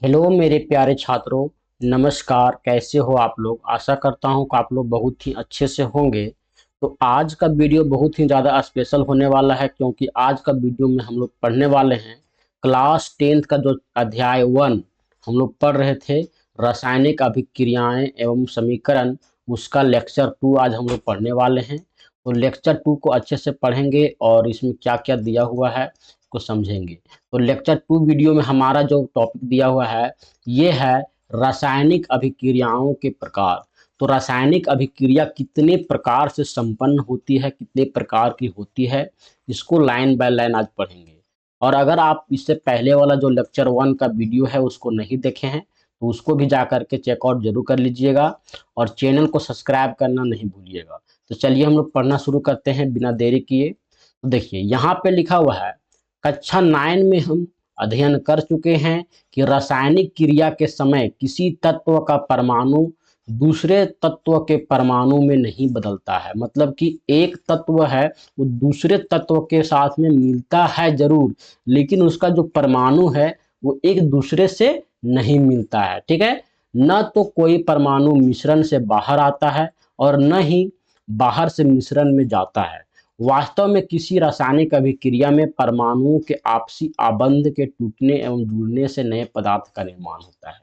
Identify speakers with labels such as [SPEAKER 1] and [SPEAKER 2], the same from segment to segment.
[SPEAKER 1] Hello मेरे प्यारे छात्रों। नमस्कार, कैसे हो आप लोग। आशा करता हूं कि आप लोग बहुत ही अच्छे से होंगे। तो आज का वीडियो बहुत ही ज़्यादा स्पेशल होने वाला है, क्योंकि आज का वीडियो में हम लोग पढ़ने वाले हैं क्लास 10th का जो अध्याय 1 हम लोग पढ़ रहे थे, रासायनिक अभिक्रियाएं एवं समीकरण, उसका लेक्चर 2 आज हम लोग पढ़ने वाले हैं। तो लेक्चर 2 को अच्छे से पढ़ेंगे और इसमें क्या क्या दिया हुआ है को समझेंगे। तो लेक्चर 2 वीडियो में हमारा जो टॉपिक दिया हुआ है ये है रासायनिक अभिक्रियाओं के प्रकार। तो रासायनिक अभिक्रिया कितने प्रकार से संपन्न होती है, कितने प्रकार की होती है, इसको लाइन बाय लाइन आज पढ़ेंगे। और अगर आप इससे पहले वाला जो लेक्चर 1 का वीडियो है उसको नहीं देखे हैं तो उसको भी जा करके चेकआउट जरूर कर लीजिएगा और चैनल को सब्सक्राइब करना नहीं भूलिएगा। तो चलिए हम लोग पढ़ना शुरू करते हैं बिना देरी किए। तो देखिए यहाँ पे लिखा हुआ है, कक्षा 9 में हम अध्ययन कर चुके हैं कि रासायनिक क्रिया के समय किसी तत्व का परमाणु दूसरे तत्व के परमाणु में नहीं बदलता है। मतलब कि एक तत्व है वो दूसरे तत्व के साथ में मिलता है जरूर, लेकिन उसका जो परमाणु है वो एक दूसरे से नहीं मिलता है। ठीक है, न तो कोई परमाणु मिश्रण से बाहर आता है और न ही बाहर से मिश्रण में जाता है। वास्तव में किसी रासायनिक अभिक्रिया में परमाणुओं के आपसी आबंध के टूटने एवं जुड़ने से नए पदार्थ का निर्माण होता है।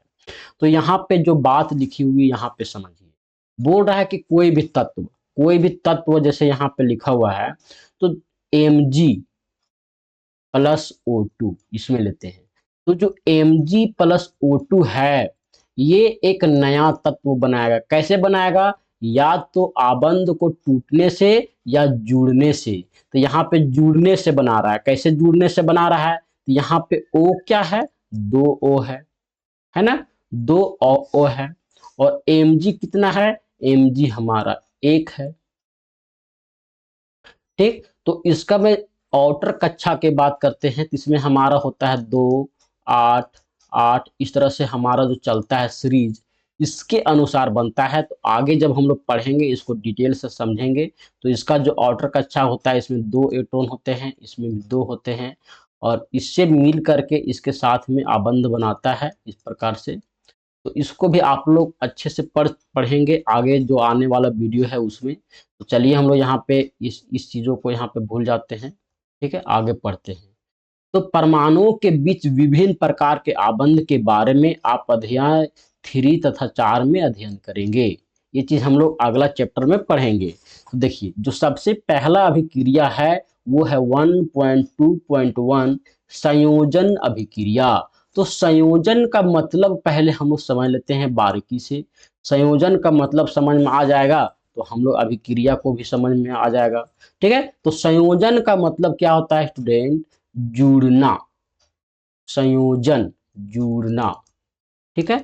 [SPEAKER 1] तो यहाँ पे जो बात लिखी हुई है यहाँ पे समझिए, बोल रहा है कि कोई भी तत्व जैसे यहाँ पे लिखा हुआ है तो Mg+O2 इसमें लेते हैं। तो जो Mg+O2 है ये एक नया तत्व बनाएगा। कैसे बनाएगा? या तो आबंध को टूटने से या जुड़ने से। तो यहाँ पे जुड़ने से बना रहा है। कैसे जुड़ने से बना रहा है? तो यहाँ पे O क्या है? 2O है ना, 2O है। और Mg कितना है? Mg हमारा 1 है। ठीक, तो इसका मैं आउटर कक्षा की बात करते हैं तो इसमें हमारा होता है 2, 8, 8, इस तरह से हमारा जो चलता है सीरीज इसके अनुसार बनता है। तो आगे जब हम लोग पढ़ेंगे इसको डिटेल से समझेंगे। तो इसका जो आउटर कक्षा होता है इसमें 2 इलेक्ट्रॉन होते हैं, इसमें भी 2 होते हैं और इससे मिल करके इसके साथ में आबंध बनाता है इस प्रकार से। तो इसको भी आप लोग अच्छे से पढ़ेंगे आगे जो आने वाला वीडियो है उसमें। तो चलिए हम लोग यहाँ पे इस चीज़ों को यहाँ पे भूल जाते हैं। ठीक है, आगे पढ़ते हैं। तो परमाणुओं के बीच विभिन्न प्रकार के आबंध के बारे में आप अध्याय 3 तथा 4 में अध्ययन करेंगे। ये चीज हम लोग अगला चैप्टर में पढ़ेंगे। तो देखिए जो सबसे पहला अभिक्रिया है वो है 1.2.1 संयोजन अभिक्रिया। तो संयोजन का मतलब पहले हम लोग समझ लेते हैं बारीकी से। संयोजन का मतलब समझ में आ जाएगा तो हम लोग अभिक्रिया को भी समझ में आ जाएगा। ठीक है, तो संयोजन का मतलब क्या होता है स्टूडेंट? जुड़ना। संयोजन, जुड़ना। ठीक है,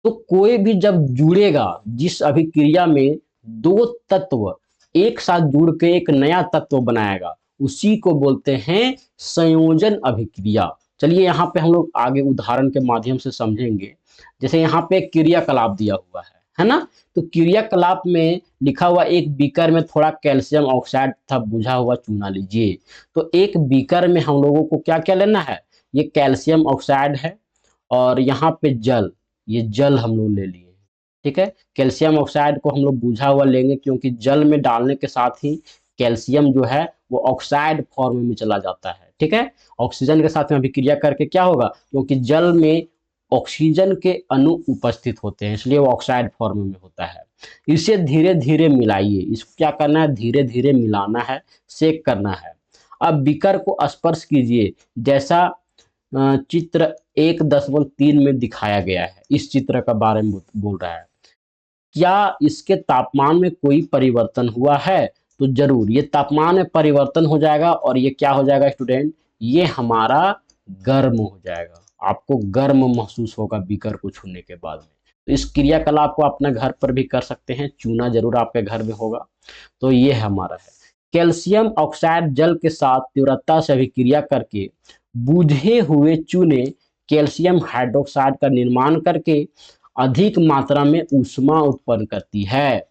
[SPEAKER 1] तो कोई भी जब जुड़ेगा, जिस अभिक्रिया में दो तत्व एक साथ जुड़ के एक नया तत्व बनाएगा उसी को बोलते हैं संयोजन अभिक्रिया। चलिए यहाँ पे हम लोग आगे उदाहरण के माध्यम से समझेंगे। जैसे यहाँ पे क्रियाकलाप दिया हुआ है ना। तो क्रियाकलाप में लिखा हुआ एक बीकर में थोड़ा कैल्शियम ऑक्साइड था बुझा हुआ चूना लीजिए। तो एक बीकर में हम लोगों को क्या क्या लेना है? ये कैल्शियम ऑक्साइड है और यहाँ पे जल, ये जल हम लोग ले लिए। ठीक है, कैल्शियम ऑक्साइड को हम लोग बुझा हुआ लेंगे क्योंकि जल में डालने के साथ ही कैल्शियम जो है वो ऑक्साइड फॉर्म में चला जाता है। ठीक है, ऑक्सीजन के साथ में अभिक्रिया करके क्या होगा, क्योंकि जल में ऑक्सीजन के अणु उपस्थित होते हैं इसलिए वो ऑक्साइड फॉर्म में होता है। इसे धीरे धीरे मिलाइए। इसको क्या करना है? धीरे धीरे मिलाना है, सेक करना है। अब बीकर को स्पर्श कीजिए जैसा चित्र 1.3 में दिखाया गया है। इस चित्र का बारे में बोल रहा है। क्या इसके तापमान में कोई परिवर्तन हुआ है? तो जरूर ये तापमान में परिवर्तन हो जाएगा और ये क्या हो जाएगा स्टूडेंट? ये हमारा गर्म हो जाएगा। आपको गर्म महसूस होगा बीकर को छूने के बाद में। तो इस क्रियाकलाप को अपने घर पर भी कर सकते हैं, चूना जरूर आपके घर में होगा। तो ये हमारा है। कैल्शियम ऑक्साइड जल के साथ तीव्रता से अभिक्रिया करके बुझे हुए चूने कैल्शियम हाइड्रोक्साइड का निर्माण करके अधिक मात्रा में ऊष्मा उत्पन्न करती है।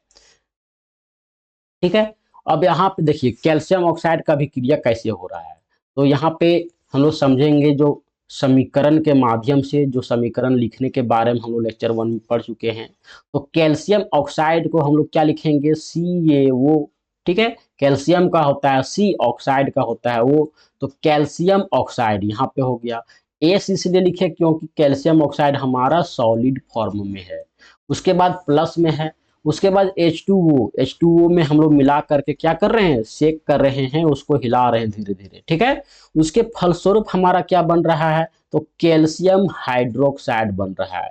[SPEAKER 1] ठीक है, अब यहाँ पे देखिए कैल्शियम ऑक्साइड का अभिक्रिया कैसे हो रहा है। तो यहाँ पे हम लोग समझेंगे जो समीकरण के माध्यम से, जो समीकरण लिखने के बारे में हम लोग लेक्चर 1 में पढ़ चुके हैं। तो कैल्शियम ऑक्साइड को हम लोग क्या लिखेंगे, CaO। ठीक है, कैल्शियम का होता है C, ऑक्साइड का होता है O। तो कैल्शियम ऑक्साइड यहाँ पे हो गया। एस इसलिए लिखे क्योंकि कैल्शियम ऑक्साइड हमारा सॉलिड फॉर्म में है। उसके बाद प्लस में है। उसके बाद H2O, H2O में हम लोग मिला करके क्या कर रहे हैं, सेक कर रहे हैं, उसको हिला रहे हैं धीरे धीरे। ठीक है, उसके फलस्वरूप हमारा क्या बन रहा है, तो कैल्शियम हाइड्रोक्साइड बन रहा है,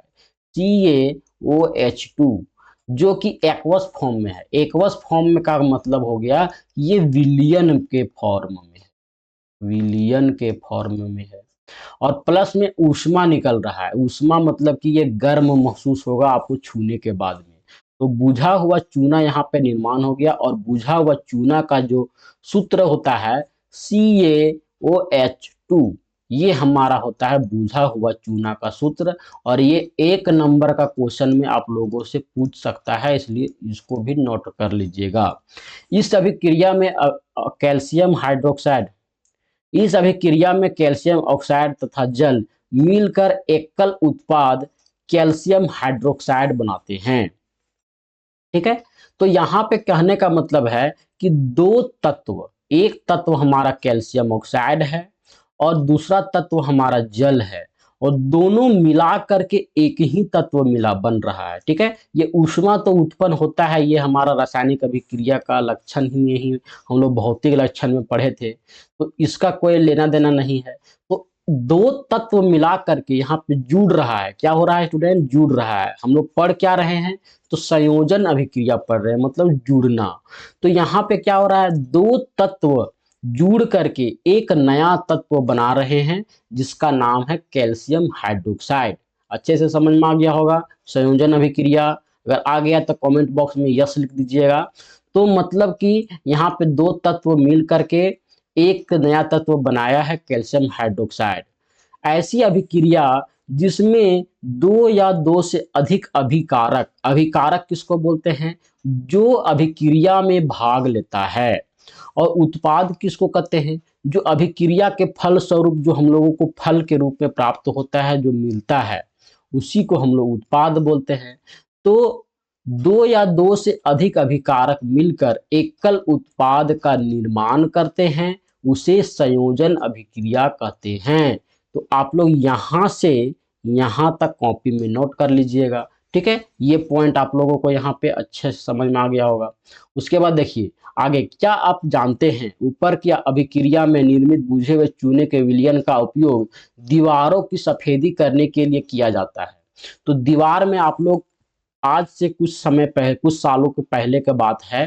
[SPEAKER 1] CaOH2, जो कि एक्वस फॉर्म में है। एक्वस फॉर्म में का मतलब हो गया ये विलियन के फॉर्म में है, विलियन के फॉर्म में है। और प्लस में ऊष्मा निकल रहा है। ऊष्मा मतलब कि ये गर्म महसूस होगा आपको छूने के बाद में। तो बुझा हुआ चूना यहाँ पे निर्माण हो गया, और बुझा हुआ चूना का जो सूत्र होता है CaOH2, ये हमारा होता है बुझा हुआ चूना का सूत्र। और ये 1 नंबर का क्वेश्चन में आप लोगों से पूछ सकता है, इसलिए इसको भी नोट कर लीजिएगा। इस अभिक्रिया में कैल्शियम हाइड्रोक्साइड, इस अभिक्रिया में कैल्शियम ऑक्साइड तथा जल मिलकर एकल उत्पाद कैल्शियम हाइड्रोक्साइड बनाते हैं। ठीक है, तो यहाँ पे कहने का मतलब है कि दो तत्व, एक तत्व हमारा कैल्शियम ऑक्साइड है और दूसरा तत्व हमारा जल है, और दोनों मिला करके एक ही तत्व मिला बन रहा है। ठीक है, ये ऊष्मा तो उत्पन्न होता है, ये हमारा रासायनिक अभिक्रिया का लक्षण ही हम लोग भौतिक लक्षण में पढ़े थे, तो इसका कोई लेना देना नहीं है। तो दो तत्व मिला करके यहाँ पे जुड़ रहा है। क्या हो रहा है स्टूडेंट, जुड़ रहा है। हम लोग पढ़ क्या रहे हैं, तो संयोजन अभिक्रिया पढ़ रहे हैं, मतलब जुड़ना। तो यहाँ पे क्या हो रहा है, दो तत्व जुड़ करके एक नया तत्व बना रहे हैं, जिसका नाम है कैल्शियम हाइड्रोक्साइड। अच्छे से समझ में आ गया होगा संयोजन अभिक्रिया। अगर आ गया तो कमेंट बॉक्स में यस लिख दीजिएगा। तो मतलब कि यहाँ पे दो तत्व मिल करके एक नया तत्व बनाया है कैल्शियम हाइड्रोक्साइड। ऐसी अभिक्रिया जिसमें दो या दो से अधिक अभिकारक, अभिकारक किसको बोलते हैं, जो अभिक्रिया में भाग लेता है। और उत्पाद किसको कहते हैं, जो अभिक्रिया के फल स्वरूप जो हम लोगों को फल के रूप में प्राप्त होता है, जो मिलता है, उसी को हम लोग उत्पाद बोलते हैं। तो दो या दो से अधिक अभिकारक मिलकर एकल उत्पाद का निर्माण करते हैं, उसे संयोजन अभिक्रिया कहते हैं। तो आप लोग यहाँ से यहाँ तक कॉपी में नोट कर लीजिएगा। ठीक है, ये पॉइंट आप लोगों को यहाँ पे अच्छे से समझ में आ गया होगा। उसके बाद देखिए आगे, क्या आप जानते हैं ऊपर की अभिक्रिया में निर्मित बुझे हुए चूने के विलयन का उपयोग दीवारों की सफेदी करने के लिए किया जाता है। तो दीवार में आप लोग, आज से कुछ समय पहले, कुछ सालों के पहले की बात है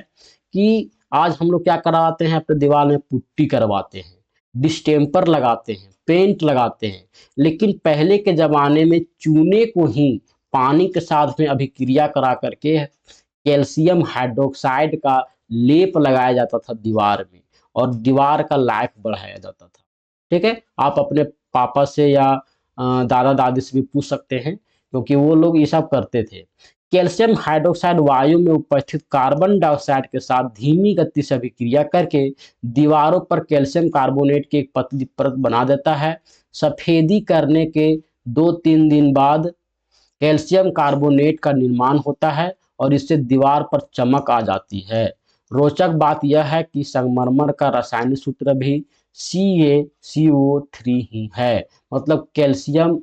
[SPEAKER 1] कि आज हम लोग क्या करवाते हैं, अपने दीवार में पुट्टी करवाते हैं, डिस्टेम्पर लगाते हैं, पेंट लगाते हैं। लेकिन पहले के जमाने में चूने को ही पानी के साथ में अभिक्रिया करा करके कैल्शियम हाइड्रोक्साइड का लेप लगाया जाता था दीवार में, और दीवार का लाइफ बढ़ाया जाता था। ठीक है, आप अपने पापा से या दादा दादी से भी पूछ सकते हैं, क्योंकि वो लोग ये सब करते थे। कैल्शियम हाइड्रोक्साइड वायु में उपस्थित कार्बन डाइऑक्साइड के साथ धीमी गति से अभिक्रिया करके दीवारों पर कैल्शियम कार्बोनेट की एक पतली परत बना देता है। सफेदी करने के 2-3 दिन बाद कैल्शियम कार्बोनेट का निर्माण होता है, और इससे दीवार पर चमक आ जाती है। रोचक बात यह है कि संगमरमर का रासायनिक सूत्र भी CaCO3 ही है। मतलब कैल्शियम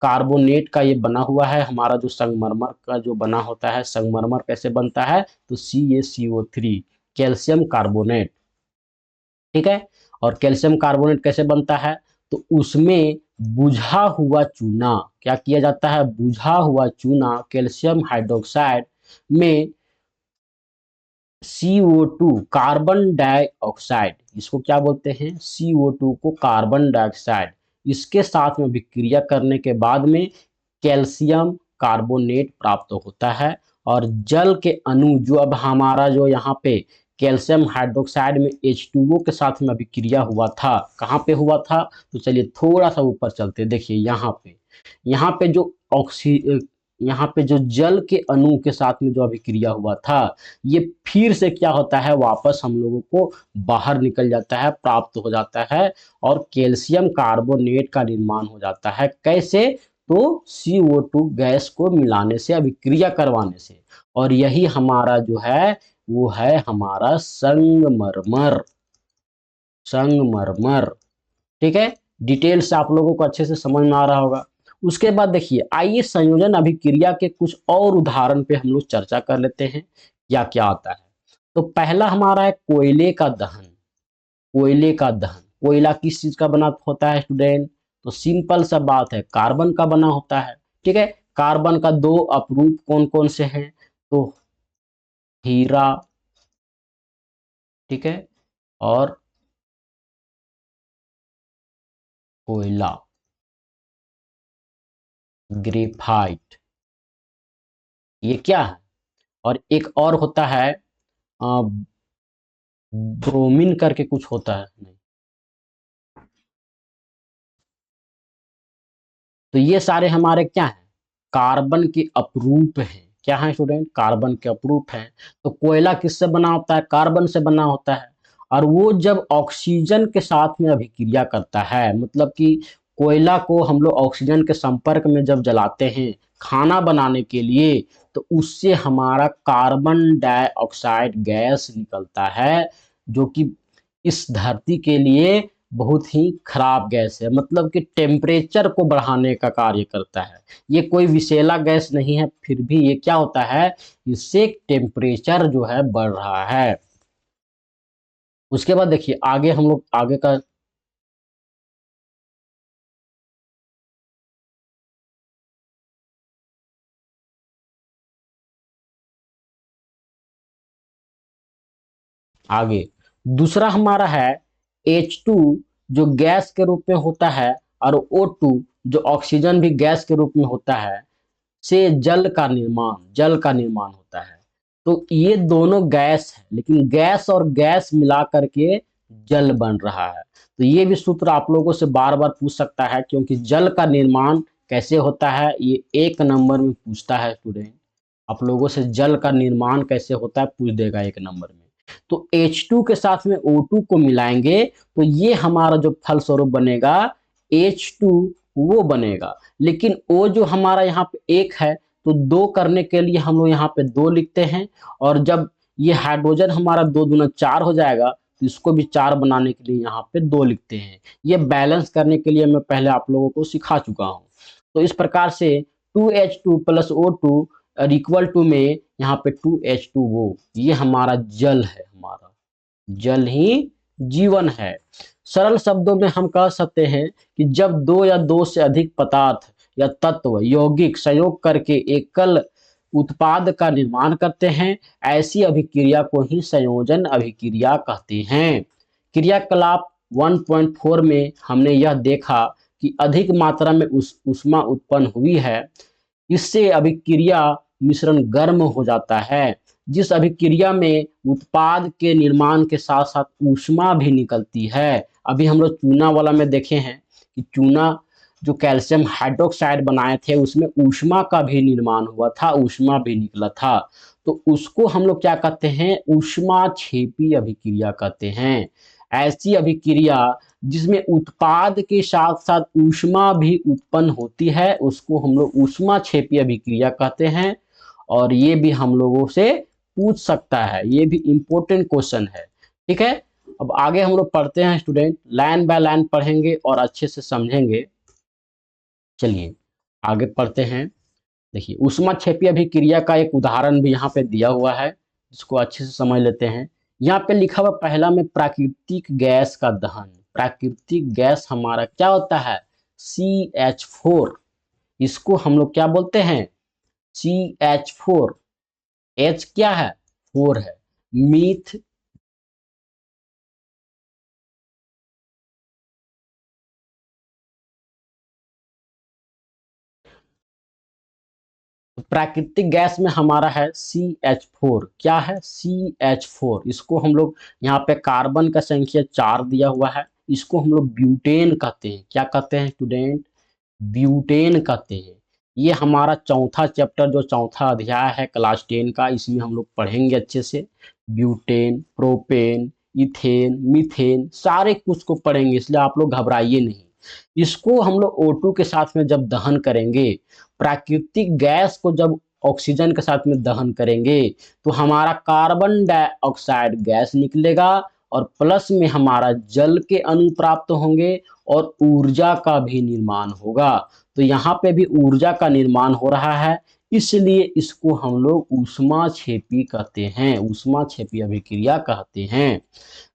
[SPEAKER 1] कार्बोनेट का ये बना हुआ है। हमारा जो संगमरमर का जो बना होता है, संगमरमर कैसे बनता है, तो CaCO3, कैल्शियम कार्बोनेट। ठीक है, और कैल्शियम कार्बोनेट कैसे बनता है, तो उसमें बुझा हुआ चूना, क्या किया जाता है, बुझा हुआ चूना कैल्शियम हाइड्रोक्साइड में CO2, कार्बन डाइऑक्साइड, इसको क्या बोलते हैं, CO2 को कार्बन डाइऑक्साइड, इसके साथ में विक्रिया करने के बाद में कैल्शियम कार्बोनेट प्राप्त होता है। और जल के अणु जो अब हमारा जो यहाँ पे कैल्शियम हाइड्रोक्साइड में H2O के साथ में अभिक्रिया हुआ था, कहाँ पे हुआ था, तो चलिए थोड़ा सा ऊपर चलते, देखिए यहाँ पे जो यहाँ पे जो जल के अणु के साथ में जो अभिक्रिया हुआ था, ये फिर से क्या होता है, वापस हम लोगों को बाहर निकल जाता है, प्राप्त हो जाता है और कैल्शियम कार्बोनेट का निर्माण हो जाता है। कैसे? तो CO2 गैस को मिलाने से, अभिक्रिया करवाने से। और यही हमारा जो है वो है हमारा संगमरमर। संगमरमर, ठीक है। डिटेल से आप लोगों को अच्छे से समझ में आ रहा होगा। उसके बाद देखिए, आइए संयोजन अभिक्रिया के कुछ और उदाहरण पे हम लोग चर्चा कर लेते हैं क्या क्या आता है। तो पहला हमारा है कोयले का दहन। कोयले का दहन, कोयला किस चीज का बना होता है स्टूडेंट? तो सिंपल सा बात है, कार्बन का बना होता है, ठीक है। कार्बन का दो अपरूप कौन कौन से हैं? तो हीरा, ठीक है, और कोयला, ग्रेफाइट, ये क्या है? और एक और होता है ब्रोमीन करके कुछ होता है, नहीं। तो ये सारे हमारे क्या हैं? कार्बन के अपरूप हैं। क्या है स्टूडेंट? कार्बन के अपरूप हैं। तो कोयला किससे बना होता है? कार्बन से बना होता है। और वो जब ऑक्सीजन के साथ में अभिक्रिया करता है, मतलब कि कोयला को हम लोग ऑक्सीजन के संपर्क में जब जलाते हैं खाना बनाने के लिए, तो उससे हमारा कार्बन डाइऑक्साइड गैस निकलता है, जो कि इस धरती के लिए बहुत ही खराब गैस है, मतलब कि टेम्परेचर को बढ़ाने का कार्य करता है। ये कोई विषैला गैस नहीं है, फिर भी ये क्या होता है, इससे टेम्परेचर जो है बढ़ रहा है। उसके बाद देखिए आगे हम लोग आगे का, आगे दूसरा हमारा है H2, जो गैस के रूप में होता है, और O2 जो ऑक्सीजन भी गैस के रूप में होता है, से जल का निर्माण होता है। तो ये दोनों गैस है, लेकिन गैस और गैस मिला करके जल बन रहा है। तो ये भी सूत्र आप लोगों से बार बार पूछ सकता है, क्योंकि जल का निर्माण कैसे होता है ये 1 नंबर में पूछता है स्टूडेंट। आप लोगों से जल का निर्माण कैसे होता है पूछ देगा 1 नंबर में। तो H2 के साथ में O2 को मिलाएंगे, तो ये हमारा जो फलस्वरूप बनेगा H2 वो बनेगा। लेकिन O जो हमारा यहाँ पे 1 है, तो 2 करने के लिए हम लोग यहाँ पे 2 लिखते हैं। और जब ये हाइड्रोजन हमारा 2 दूना 4 हो जाएगा, तो इसको भी 4 बनाने के लिए यहाँ पे 2 लिखते हैं। ये बैलेंस करने के लिए मैं पहले आप लोगों को सिखा चुका हूँ। तो इस प्रकार से 2H2 प्लस O2 और इक्वल टू में यहाँ पे 2H2O, ये हमारा जल है। हमारा जल ही जीवन है। सरल शब्दों में हम कह सकते हैं कि जब दो या दो से अधिक पदार्थ या तत्व यौगिक संयोग करके एकल उत्पाद का निर्माण करते हैं, ऐसी अभिक्रिया को ही संयोजन अभिक्रिया कहते हैं। क्रियाकलाप 1.4 में हमने यह देखा कि अधिक मात्रा में ऊष्मा उत्पन्न हुई है। इससे अभिक्रिया मिश्रण गर्म हो जाता है, जिस अभिक्रिया में उत्पाद के निर्माण के साथ साथ ऊष्मा भी निकलती है। अभी हम लोग चूना वाला में देखे हैं कि चूना जो कैल्शियम हाइड्रोक्साइड बनाए थे उसमें ऊष्मा का भी निर्माण हुआ था, ऊष्मा भी निकला था। तो उसको हम लोग क्या कहते हैं, ऊष्मा क्षेपी अभिक्रिया कहते हैं। ऐसी अभिक्रिया जिसमें उत्पाद के साथ साथ ऊष्मा भी उत्पन्न होती है, उसको हम लोग ऊष्मा क्षेपी अभिक्रिया कहते हैं। और ये भी हम लोगों से पूछ सकता है, ये भी इंपॉर्टेंट क्वेश्चन है, ठीक है। अब आगे हम लोग पढ़ते हैं स्टूडेंट, लाइन बाय लाइन पढ़ेंगे और अच्छे से समझेंगे। चलिए आगे पढ़ते हैं। देखिए ऊष्माक्षेपी अभिक्रिया का एक उदाहरण भी यहाँ पे दिया हुआ है, जिसको अच्छे से समझ लेते हैं। यहाँ पे लिखा हुआ पहला में प्राकृतिक गैस का दहन। प्राकृतिक गैस हमारा क्या होता है, CH4। इसको हम लोग क्या बोलते हैं, CH4। H क्या है, 4 है। मीथ प्राकृतिक गैस में हमारा है CH4। क्या है, CH4। इसको हम लोग यहाँ पे कार्बन का संख्या 4 दिया हुआ है, इसको हम लोग ब्यूटेन कहते हैं। क्या कहते हैं स्टूडेंट, ब्यूटेन कहते हैं। ये हमारा चौथा चैप्टर जो चौथा अध्याय है क्लास 10 का, इसमें हम लोग पढ़ेंगे अच्छे से ब्यूटेन, प्रोपेन, इथेन, मीथेन सारे कुछ को पढ़ेंगे, इसलिए आप लोग घबराइए नहीं। इसको हम लोग O2 के साथ में जब दहन करेंगे, प्राकृतिक गैस को जब ऑक्सीजन के साथ में दहन करेंगे तो हमारा कार्बन डाइऑक्साइड गैस निकलेगा और प्लस में हमारा जल के अणु प्राप्त होंगे और ऊर्जा का भी निर्माण होगा। तो यहाँ पे भी ऊर्जा का निर्माण हो रहा है, इसलिए इसको हम लोग ऊष्माक्षेपी कहते हैं, ऊष्माक्षेपी अभिक्रिया कहते हैं।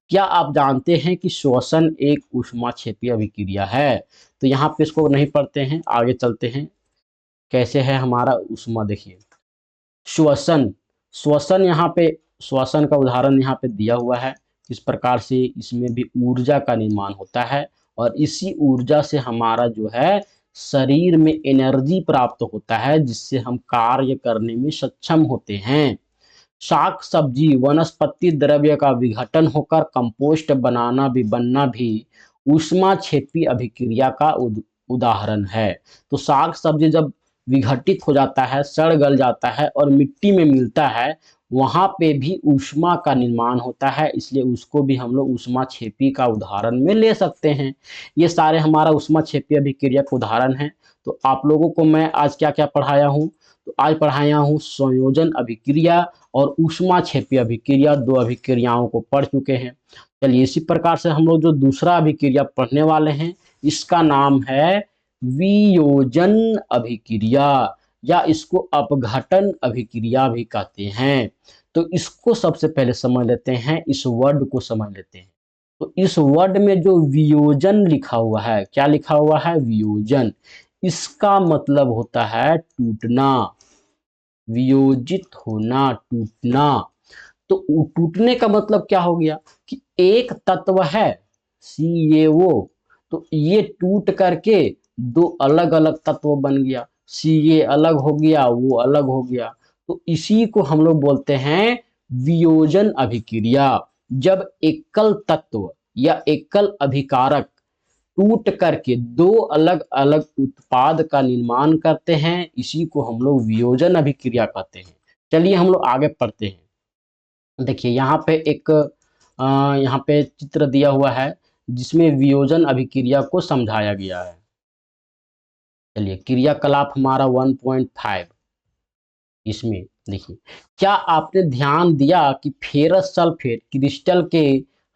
[SPEAKER 1] क्या आप जानते हैं कि श्वसन एक ऊष्माक्षेपी अभिक्रिया है? तो यहाँ पे इसको नहीं पढ़ते हैं, आगे चलते हैं। कैसे है हमारा ऊष्मा, देखिए श्वसन, श्वसन यहाँ पे श्वसन का उदाहरण यहाँ पे दिया हुआ है। इस प्रकार से इसमें भी ऊर्जा का निर्माण होता है और इसी ऊर्जा से हमारा जो है शरीर में एनर्जी प्राप्त होता है, जिससे हम कार्य करने में सक्षम होते हैं। शाक सब्जी वनस्पति द्रव्य का विघटन होकर कंपोस्ट बनना भी ऊष्माक्षेपी अभिक्रिया का उदाहरण है। तो साग सब्जी जब विघटित हो जाता है, सड़ गल जाता है और मिट्टी में मिलता है, वहाँ पे भी ऊष्मा का निर्माण होता है, इसलिए उसको भी हम लोग ऊष्माक्षेपी का उदाहरण में ले सकते हैं। ये सारे हमारा ऊष्माक्षेपी अभिक्रिया के उदाहरण हैं। तो आप लोगों को मैं आज क्या क्या पढ़ाया हूँ? तो आज पढ़ाया हूँ संयोजन अभिक्रिया और ऊष्माक्षेपी अभिक्रिया, दो अभिक्रियाओं को पढ़ चुके हैं। चलिए इसी प्रकार से हम लोग जो दूसरा अभिक्रिया पढ़ने वाले हैं, इसका नाम है वियोजन अभिक्रिया या इसको अपघटन अभिक्रिया भी कहते हैं। तो इसको सबसे पहले समझ लेते हैं, इस वर्ड को समझ लेते हैं। तो इस वर्ड में जो वियोजन लिखा हुआ है, क्या लिखा हुआ है? वियोजन। इसका मतलब होता है टूटना, वियोजित होना, टूटना। तो टूटने का मतलब क्या हो गया कि एक तत्व है CaO, तो ये टूट करके दो अलग अलग तत्व बन गया, Ca अलग हो गया, वो अलग हो गया। तो इसी को हम लोग बोलते हैं वियोजन अभिक्रिया। जब एकल तत्व या एकल अभिकारक टूट करके दो अलग अलग उत्पाद का निर्माण करते हैं, इसी को हम लोग वियोजन अभिक्रिया कहते हैं। चलिए हम लोग आगे पढ़ते हैं। देखिए यहाँ पे एक यहाँ पे चित्र दिया हुआ है जिसमें वियोजन अभिक्रिया को समझाया गया है। चलिए क्रियाकलाप हमारा 1.5, इसमें देखिए क्या आपने ध्यान दिया कि फेरस सल्फेट क्रिस्टल के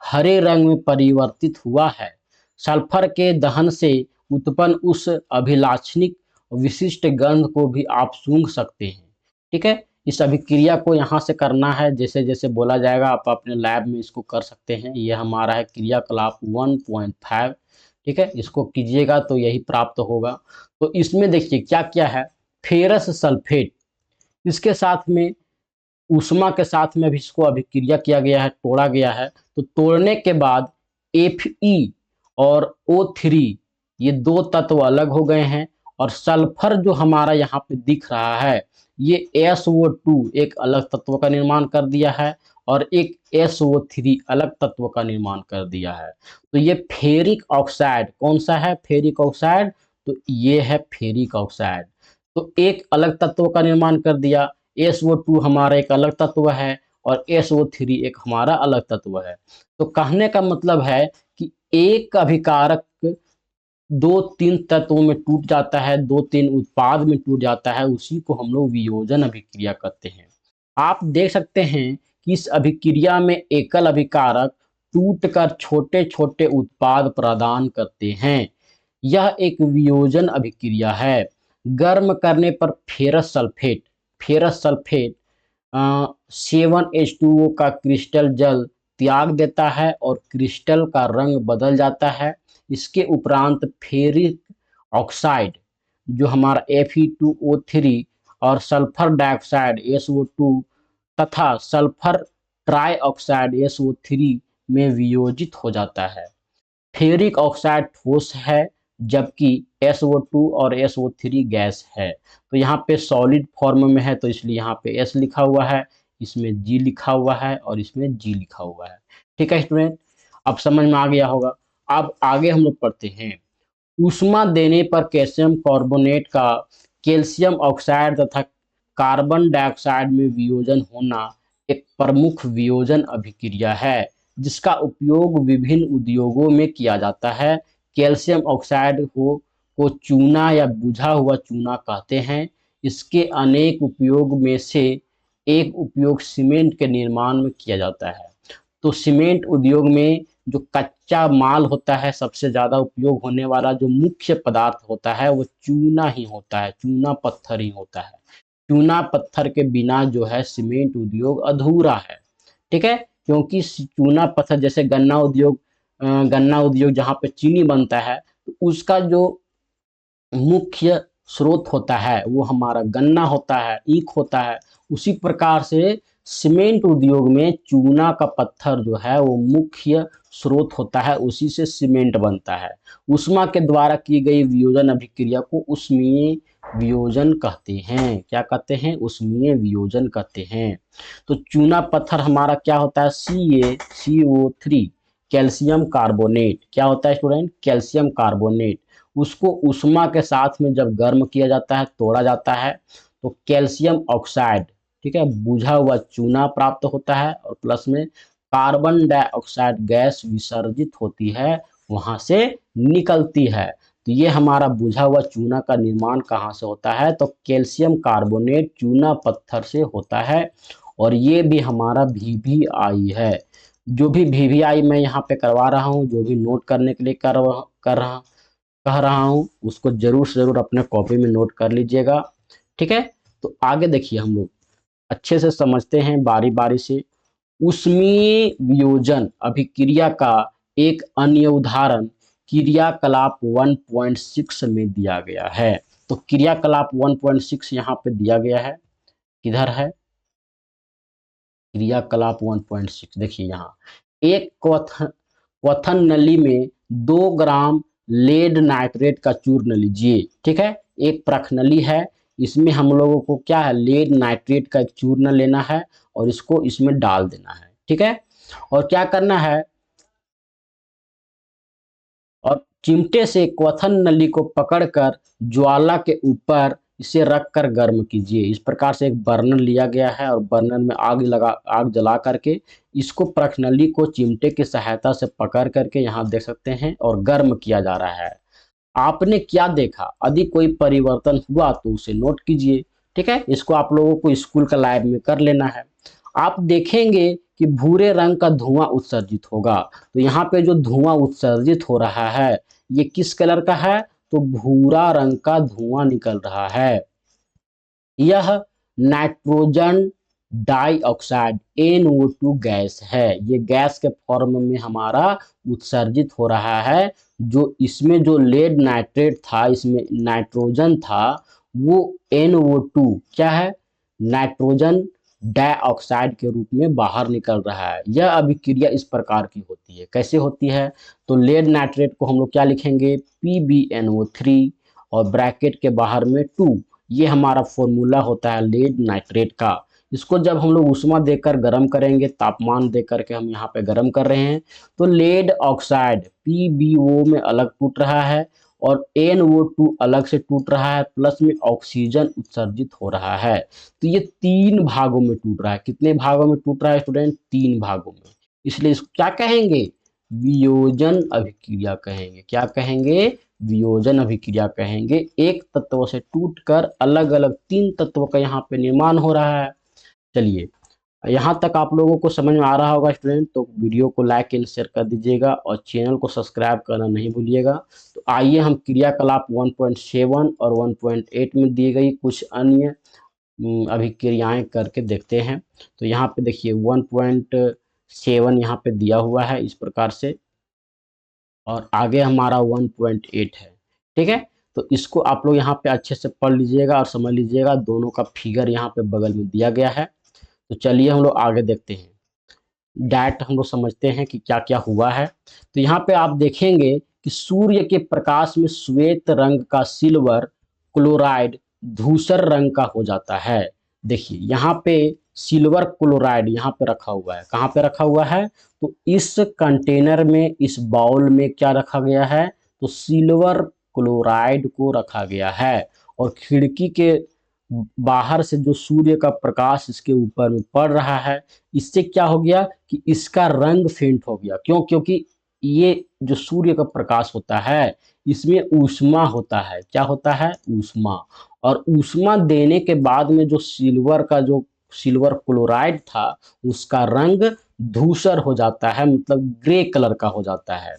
[SPEAKER 1] हरे रंग में परिवर्तित हुआ है? सल्फर के दहन से उत्पन्न उस अभिलाक्षणिक विशिष्ट गंध को भी आप सूंघ सकते हैं। ठीक है, इस अभिक्रिया को यहाँ से करना है, जैसे जैसे बोला जाएगा आप अपने लैब में इसको कर सकते हैं। ये हमारा है क्रियाकलाप 1.5। ठीक है, इसको कीजिएगा तो यही प्राप्त होगा। तो इसमें देखिए क्या क्या है, फेरस सल्फेट, इसके साथ में ऊष्मा के साथ में भी इसको अभिक्रिया किया गया है, तोड़ा गया है। तो तोड़ने के बाद Fe और O3 ये दो तत्व अलग हो गए हैं और सल्फर जो हमारा यहाँ पे दिख रहा है, ये SO2 एक अलग तत्व का निर्माण कर दिया है और एक SO3 अलग तत्व का निर्माण कर दिया है। तो ये फेरिक ऑक्साइड, कौन सा है? Ferric oxide. तो ये है फेरिक ऑक्साइड। तो एक अलग तत्व का निर्माण कर दिया, SO2 हमारा एक अलग तत्व है और SO3 एक हमारा अलग तत्व है। तो कहने का मतलब है कि एक अभिकारक दो तीन तत्वों में टूट जाता है, दो तीन उत्पाद में टूट जाता है, उसी को हम लोग वियोजन अभिक्रिया कहते हैं। आप देख सकते हैं कि इस अभिक्रिया में एकल अभिकारक टूटकर छोटे छोटे उत्पाद प्रदान करते हैं। यह एक वियोजन अभिक्रिया है। गर्म करने पर फेरस सल्फेट 7H2O का क्रिस्टल जल त्याग देता है और क्रिस्टल का रंग बदल जाता है। इसके उपरांत फेरिक ऑक्साइड जो हमारा Fe2O3 और सल्फर डाइऑक्साइड SO2 तथा सल्फर ट्राइऑक्साइड SO3 में वियोजित हो जाता है। फेरिक ऑक्साइड ठोस है जबकि SO2 और SO3 गैस है। तो यहाँ पे सॉलिड फॉर्म में है तो इसलिए यहाँ पे S लिखा हुआ है, इसमें G लिखा हुआ है और इसमें G लिखा हुआ है। ठीक है स्टूडेंट, अब समझ में आ गया होगा। अब आगे हम लोग पढ़ते हैं ऊष्मा देने पर कैल्शियम कार्बोनेट का कैल्शियम ऑक्साइड तथा कार्बन डाइऑक्साइड में वियोजन होना एक प्रमुख वियोजन अभिक्रिया है जिसका उपयोग विभिन्न उद्योगों में किया जाता है। कैल्शियम ऑक्साइड को चूना या बुझा हुआ चूना कहते हैं। इसके अनेक उपयोग में से एक उपयोग सीमेंट के निर्माण में किया जाता है। तो सीमेंट उद्योग में जो कच्चा माल होता है, सबसे ज़्यादा उपयोग होने वाला जो मुख्य पदार्थ होता है वो चूना ही होता है, चूना पत्थर ही होता है। चूना पत्थर के बिना जो है सीमेंट उद्योग अधूरा है। ठीक है, क्योंकि चूना पत्थर जैसे गन्ना उद्योग जहाँ पे चीनी बनता है तो उसका जो मुख्य स्रोत होता है वो हमारा गन्ना होता है, ईख होता है। उसी प्रकार से सीमेंट उद्योग में चूना का पत्थर जो है वो मुख्य स्रोत होता है, उसी से सीमेंट बनता है। ऊष्मा के द्वारा की गई वियोजन अभिक्रिया को ऊष्मीय वियोजन कहते हैं। क्या कहते हैं? ऊष्मीय वियोजन कहते हैं। तो चूना पत्थर हमारा क्या होता है? CaCO3 calcium carbonate. क्या होता है स्टूडेंट? Calcium carbonate. उसको ऊष्मा के साथ में जब गर्म किया जाता है, तोड़ा जाता है, तो कैल्शियम ऑक्साइड, ठीक है, बुझा हुआ चूना प्राप्त होता है और प्लस में कार्बन डाइऑक्साइड गैस विसर्जित होती है, वहां से निकलती है। तो ये हमारा बुझा हुआ चूना का निर्माण कहाँ से होता है? तो कैल्शियम कार्बोनेट चूना पत्थर से होता है। और ये भी हमारा VVI है। जो भी VVI मैं यहाँ पे करवा रहा हूँ, जो भी नोट करने के लिए कह रहा हूँ, उसको जरूर से जरूर अपने कॉपी में नोट कर लीजिएगा। ठीक है, तो आगे देखिए, हम लोग अच्छे से समझते हैं बारी बारी से। ऊष्मीय वियोजन अभिक्रिया का एक अन्य उदाहरण क्रियाकलाप 1.6 में दिया गया है। तो क्रियाकलाप 1.6 यहाँ पे दिया गया है। किधर है क्रियाकलाप 1.6? देखिए यहाँ, एक क्वथन नली में 2 ग्राम लेड नाइट्रेट का चूर्ण लीजिए। ठीक है, एक प्रखनली है, इसमें हम लोगों को क्या है? लेड नाइट्रेट का एक चूर्ण लेना है और इसको इसमें डाल देना है। ठीक है, और क्या करना है? और चिमटे से क्वथन नली को पकड़कर ज्वाला के ऊपर इसे रखकर गर्म कीजिए। इस प्रकार से एक बर्नर लिया गया है और बर्नर में आग जला करके इसको प्रखनली को चिमटे की सहायता से पकड़ करके यहाँ देख सकते हैं और गर्म किया जा रहा है। आपने क्या देखा? यदि कोई परिवर्तन हुआ तो उसे नोट कीजिए। ठीक है, इसको आप लोगों को स्कूल का लैब में कर लेना है। आप देखेंगे कि भूरे रंग का धुआं उत्सर्जित होगा। तो यहाँ पे जो धुआं उत्सर्जित हो रहा है ये किस कलर का है? तो भूरा रंग का धुआं निकल रहा है। यह नाइट्रोजन डाइऑक्साइड NO2 गैस है। ये गैस के फॉर्म में हमारा उत्सर्जित हो रहा है। जो इसमें जो लेड नाइट्रेट था, इसमें नाइट्रोजन था, वो NO2 क्या है? नाइट्रोजन डाइऑक्साइड के रूप में बाहर निकल रहा है। यह अभिक्रिया इस प्रकार की होती है। कैसे होती है? तो लेड नाइट्रेट को हम लोग क्या लिखेंगे? PbNO3 और ब्रैकेट के बाहर में 2। ये हमारा फॉर्मूला होता है लेड नाइट्रेट का। इसको जब हम लोग ऊष्मा देकर गर्म करेंगे, तापमान देकर के हम यहाँ पे गर्म कर रहे हैं, तो लेड ऑक्साइड PbO में अलग टूट रहा है और NO2 अलग से टूट रहा है, प्लस में ऑक्सीजन उत्सर्जित हो रहा है। तो ये 3 भागों में टूट रहा है। कितने भागों में टूट रहा है स्टूडेंट? 3 भागों में। इसलिए इसको क्या कहेंगे? वियोजन अभिक्रिया कहेंगे। क्या कहेंगे? वियोजन अभिक्रिया कहेंगे। एक तत्व से टूटकर अलग अलग 3 तत्वों का यहाँ पे निर्माण हो रहा है। चलिए, यहाँ तक आप लोगों को समझ में आ रहा होगा स्टूडेंट, तो वीडियो को लाइक एंड शेयर कर दीजिएगा और चैनल को सब्सक्राइब करना नहीं भूलिएगा। तो आइए हम क्रियाकलाप 1.7 और 1.8 में दी गई कुछ अन्य अभिक्रियाएं करके देखते हैं। तो यहाँ पे देखिए 1.7 यहाँ पे दिया हुआ है इस प्रकार से, और आगे हमारा 1.8 है। ठीक है, तो इसको आप लोग यहाँ पे अच्छे से पढ़ लीजिएगा और समझ लीजिएगा। दोनों का फिगर यहाँ पे बगल में दिया गया है। तो चलिए हम लोग आगे देखते हैं। डायरेक्ट हम लोग समझते हैं कि क्या क्या हुआ है। तो यहाँ पे आप देखेंगे कि सूर्य के प्रकाश में श्वेत रंग का सिल्वर क्लोराइड धूसर रंग का हो जाता है। देखिए यहाँ पे सिल्वर क्लोराइड यहाँ पे रखा हुआ है। कहाँ पे रखा हुआ है? तो इस कंटेनर में, इस बाउल में क्या रखा गया है? तो सिल्वर क्लोराइड को रखा गया है। और खिड़की के बाहर से जो सूर्य का प्रकाश इसके ऊपर में पड़ रहा है, इससे क्या हो गया कि इसका रंग फेंट हो गया। क्यों? क्योंकि ये जो सूर्य का प्रकाश होता है, इसमें ऊष्मा होता है। क्या होता है? ऊष्मा। और ऊष्मा देने के बाद में जो सिल्वर क्लोराइड था, उसका रंग धूसर हो जाता है, मतलब ग्रे कलर का हो जाता है।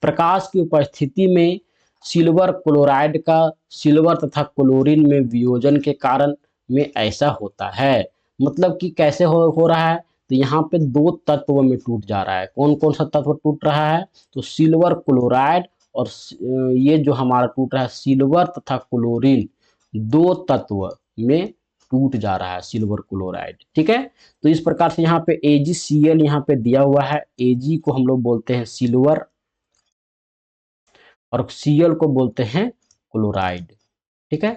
[SPEAKER 1] प्रकाश की उपस्थिति में सिल्वर क्लोराइड का सिल्वर तथा क्लोरीन में वियोजन के कारण में ऐसा होता है। मतलब कि कैसे हो रहा है? तो यहाँ पे दो तत्व में टूट जा रहा है। कौन कौन सा तत्व टूट रहा है? तो सिल्वर क्लोराइड और ये जो हमारा टूट रहा है सिल्वर तथा क्लोरीन, दो तत्व में टूट जा रहा है सिल्वर क्लोराइड। ठीक है, तो इस प्रकार से यहाँ पे AgCl यहाँ पे दिया हुआ है। Ag को हम लोग बोलते हैं सिल्वर और Cl को बोलते हैं क्लोराइड। ठीक है,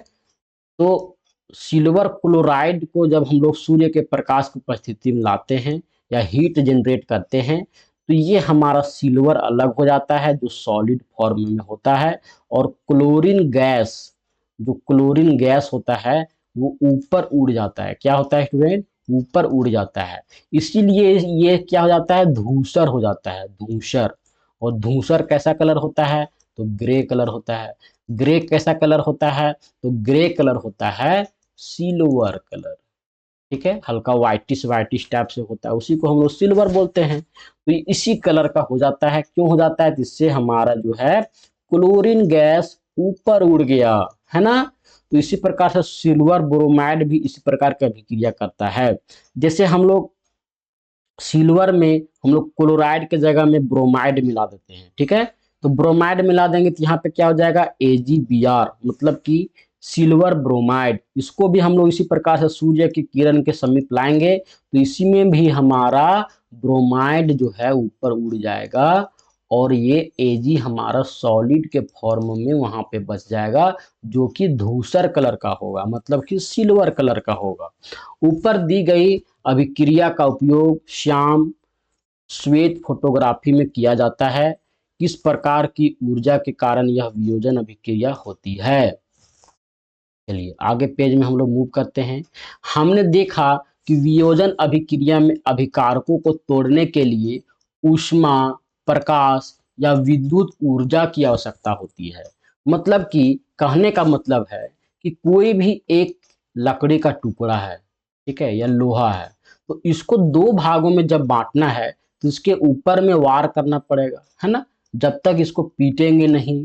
[SPEAKER 1] तो सिल्वर क्लोराइड को जब हम लोग सूर्य के प्रकाश की उपस्थिति में लाते हैं या हीट जनरेट करते हैं, तो ये हमारा सिल्वर अलग हो जाता है जो सॉलिड फॉर्म में होता है। और क्लोरीन गैस, जो क्लोरीन गैस होता है वो ऊपर उड़ जाता है। क्या होता है स्टूडेंट? ऊपर उड़ जाता है। इसीलिए ये क्या हो जाता है? धूसर हो जाता है, धूसर। और धूसर कैसा कलर होता है? तो ग्रे कलर होता है। ग्रे कैसा कलर होता है? तो ग्रे कलर होता है सिल्वर कलर। ठीक है, हल्का व्हाइटिश व्हाइटिश टाइप से होता है, उसी को हम लोग सिल्वर बोलते हैं। तो इसी कलर का हो जाता है। क्यों हो जाता है? तो इससे हमारा जो है क्लोरीन गैस ऊपर उड़ गया, है ना। तो इसी प्रकार से सिल्वर ब्रोमाइड भी इसी प्रकार की अभिक्रिया करता है। जैसे हम लोग सिल्वर में हम लोग क्लोराइड के जगह में ब्रोमाइड मिला देते हैं। ठीक है, तो ब्रोमाइड मिला देंगे तो यहाँ पे क्या हो जाएगा? AgBr, मतलब कि सिल्वर ब्रोमाइड। इसको भी हम लोग इसी प्रकार से सूर्य की किरण के समीप लाएंगे तो इसी में भी हमारा ब्रोमाइड जो है ऊपर उड़ जाएगा और ये Ag हमारा सॉलिड के फॉर्म में वहां पे बच जाएगा, जो कि धूसर कलर का होगा, मतलब कि सिल्वर कलर का होगा। ऊपर दी गई अभिक्रिया का उपयोग श्याम श्वेत फोटोग्राफी में किया जाता है। किस प्रकार की ऊर्जा के कारण यह वियोजन अभिक्रिया होती है? चलिए आगे पेज में हम लोग मूव करते हैं। हमने देखा कि वियोजन अभिक्रिया में अभिकारकों को तोड़ने के लिए ऊष्मा, प्रकाश या विद्युत ऊर्जा की आवश्यकता होती है। मतलब कि कहने का मतलब है कि कोई भी एक लकड़ी का टुकड़ा है, ठीक है, या लोहा है, तो इसको दो भागों में जब बांटना है तो इसके ऊपर में वार करना पड़ेगा, है ना। जब तक इसको पीटेंगे नहीं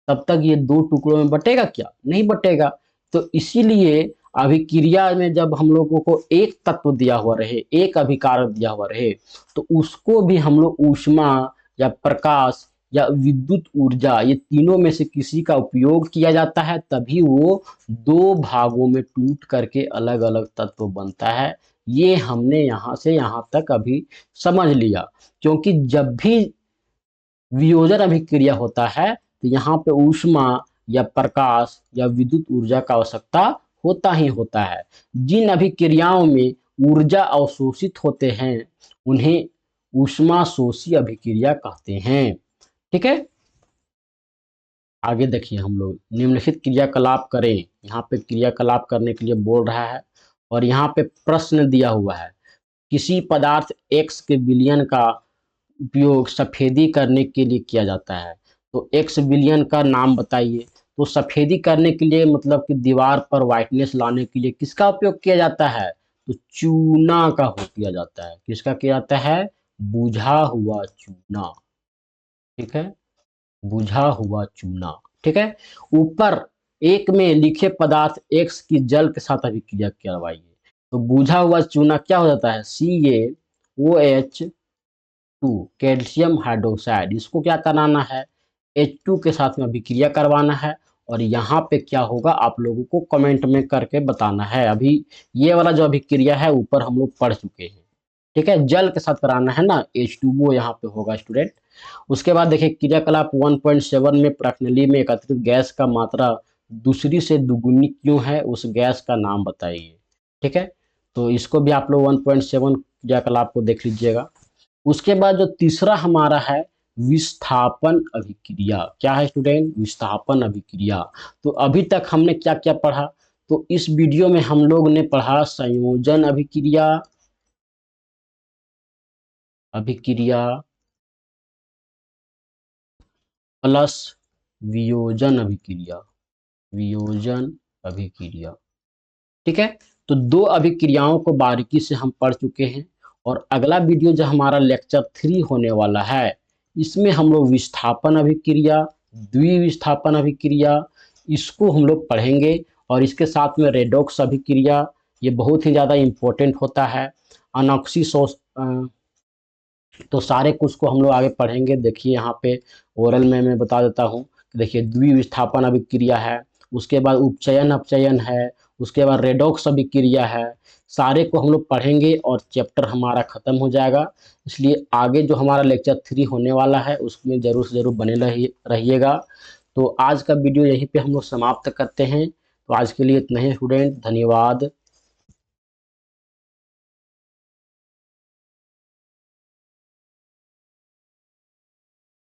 [SPEAKER 1] तब तक ये दो टुकड़ों में बटेगा क्या? नहीं बटेगा। तो इसीलिए अभिक्रिया में जब हम लोगों को एक तत्व दिया हुआ रहे, एक अभिकारक दिया हुआ रहे, तो उसको भी हम लोग ऊष्मा या प्रकाश या विद्युत ऊर्जा, ये तीनों में से किसी का उपयोग किया जाता है, तभी वो दो भागों में टूट करके अलग अलग तत्व बनता है। ये हमने यहाँ से यहाँ तक अभी समझ लिया। क्योंकि जब भी वियोजन अभिक्रिया होता है तो यहाँ पे ऊष्मा या प्रकाश या विद्युत ऊर्जा का आवश्यकता होता ही होता है। जिन अभिक्रियाओं में ऊर्जा अवशोषित होते हैं उन्हें ऊष्मा शोषी अभिक्रिया कहते हैं। ठीक है, आगे देखिए, हम लोग निम्नलिखित क्रियाकलाप करें। यहाँ पे क्रियाकलाप करने के लिए बोल रहा है और यहाँ पे प्रश्न दिया हुआ है। किसी पदार्थ X के विलयन का उपयोग सफेदी करने के लिए किया जाता है, तो X विलयन का नाम बताइए। तो सफेदी करने के लिए मतलब कि दीवार पर व्हाइटनेस लाने के लिए किसका उपयोग किया जाता है? तो चूना का हो किया जाता है। किसका किया जाता है? बुझा हुआ चूना। ठीक है, बुझा हुआ चूना। ठीक है, ऊपर एक में लिखे पदार्थ X की जल के साथ अभिक्रिया करवाइए। तो बुझा हुआ चूना क्या हो जाता है? CaOH2, calcium hydroxide. इसको क्या कराना है? H2 के साथ में अभिक्रिया करवाना है। और यहाँ पे क्या होगा आप लोगों को कमेंट में करके बताना है। अभी ये वाला जो अभिक्रिया है ऊपर हम लोग पढ़ चुके हैं। ठीक है, जल के साथ कराना है ना, H2O यहाँ पे होगा स्टूडेंट। उसके बाद देखिए क्रियाकलाप 1.7 में प्रश्नावली में एकत्रित गैस का मात्रा दूसरी से दुगुनी क्यों है? उस गैस का नाम बताइए। ठीक है, तो इसको भी आप लोग 1.7 क्रियाकलाप को देख लीजिएगा। उसके बाद जो तीसरा हमारा है विस्थापन अभिक्रिया। क्या है स्टूडेंट? विस्थापन अभिक्रिया। तो अभी तक हमने क्या क्या पढ़ा? तो इस वीडियो में हम लोग ने पढ़ा संयोजन अभिक्रिया, अभिक्रिया प्लस वियोजन अभिक्रिया, वियोजन अभिक्रिया। ठीक है, तो दो अभिक्रियाओं को बारीकी से हम पढ़ चुके हैं और अगला वीडियो जो हमारा लेक्चर 3 होने वाला है, इसमें हम लोग विस्थापन अभिक्रिया, द्विविस्थापन अभिक्रिया, इसको हम लोग पढ़ेंगे और इसके साथ में रेडॉक्स अभिक्रिया, ये बहुत ही ज़्यादा इम्पोर्टेंट होता है। अनॉक्सिसोस तो सारे कुछ को हम लोग आगे पढ़ेंगे। देखिए यहाँ पे ओरल में मैं बता देता हूँ। देखिए द्विविस्थापन अभिक्रिया है, उसके बाद उपचयन अपचयन है, उसके बाद रेडॉक्स अभिक्रिया है। सारे को हम लोग पढ़ेंगे और चैप्टर हमारा ख़त्म हो जाएगा। इसलिए आगे जो हमारा लेक्चर 3 होने वाला है उसमें ज़रूर से ज़रूर बने रहिएगा। तो आज का वीडियो यहीं पे हम लोग समाप्त करते हैं। तो आज के लिए इतना ही स्टूडेंट, धन्यवाद।